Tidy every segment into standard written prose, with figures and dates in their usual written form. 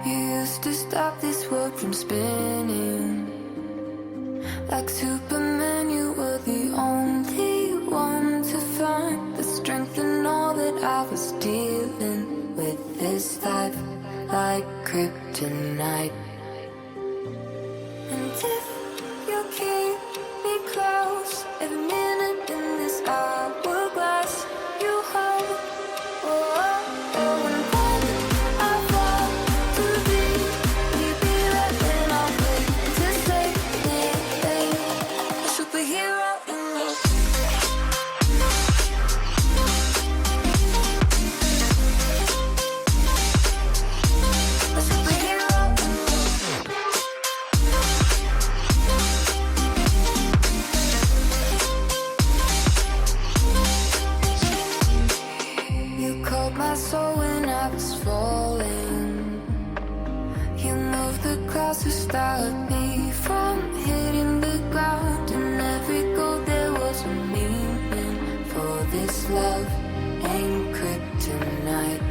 You used to stop this world from spinning. Like Superman, you were the only one to find the strength in all that I was dealing with this life, like kryptonite. And if you keep me close, every minute in this hourglass you hold. Oh, oh, oh, and when I fall too deep, will you be right when I'll wait to save me, a superhero in me. A superhero in me. You called my soul when I was falling. You moved the clouds to stop me from hitting the ground. In every goal there was a meaning, for this love ain't kryptonite.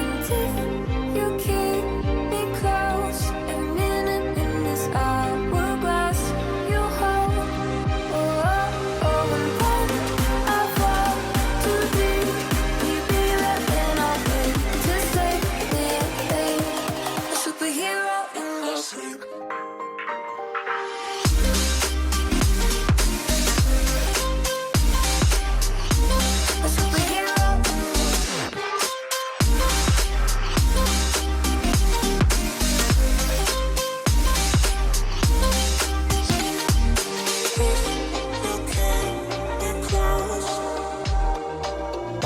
And if you keep me close, every minute in this hourglass you hold. Oh, oh, oh, and when I fall too deep, will you be right when I'll wait to save me, a superhero in me. A superhero in me.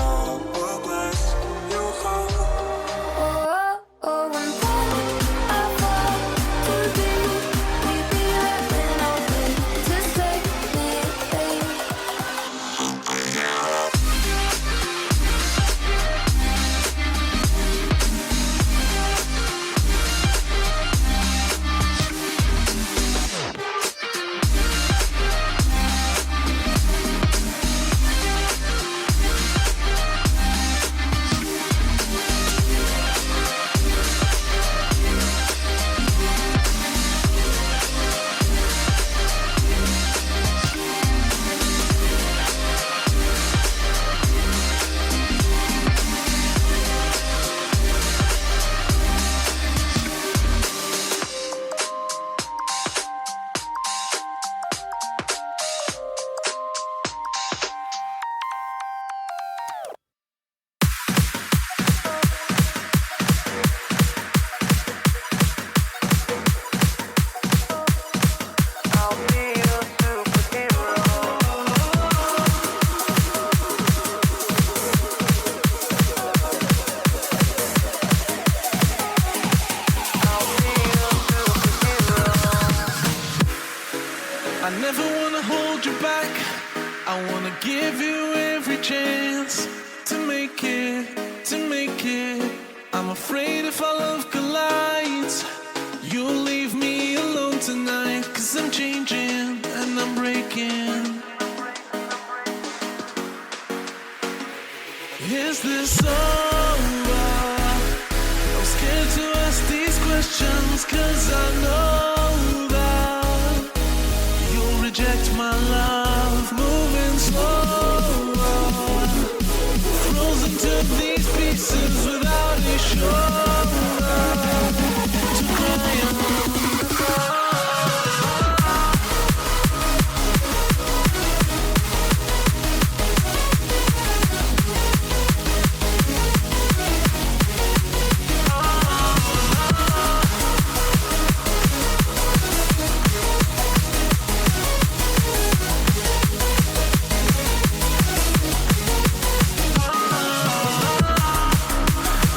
Oh, oh, oh, and when I fall too deep, will you be right when I'll wait to save me, I'll be a superhero. I'll be a superhero. I never wanna hold you back. I wanna give you every chance to make it, to make it. I'm afraid if our love collides, you'll leave me alone tonight. 'Cause I'm changing and I'm breaking. Is this over? I'm scared to ask these questions, 'cause I know that you'll reject my love. Moving slower, frozen to these pieces without a shoulder to cry on.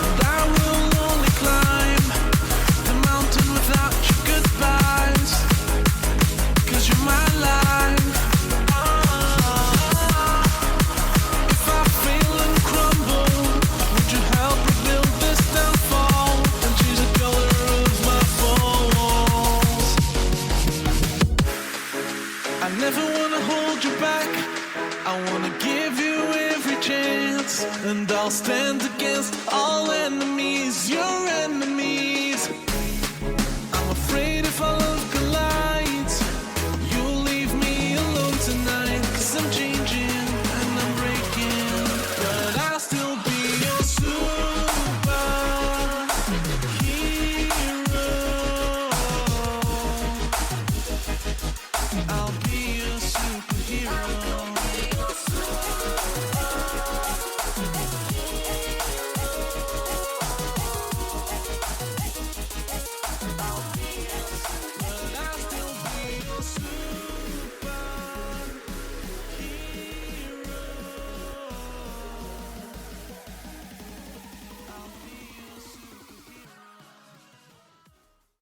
And I will only climb I'll stand against all enemies, your enemies.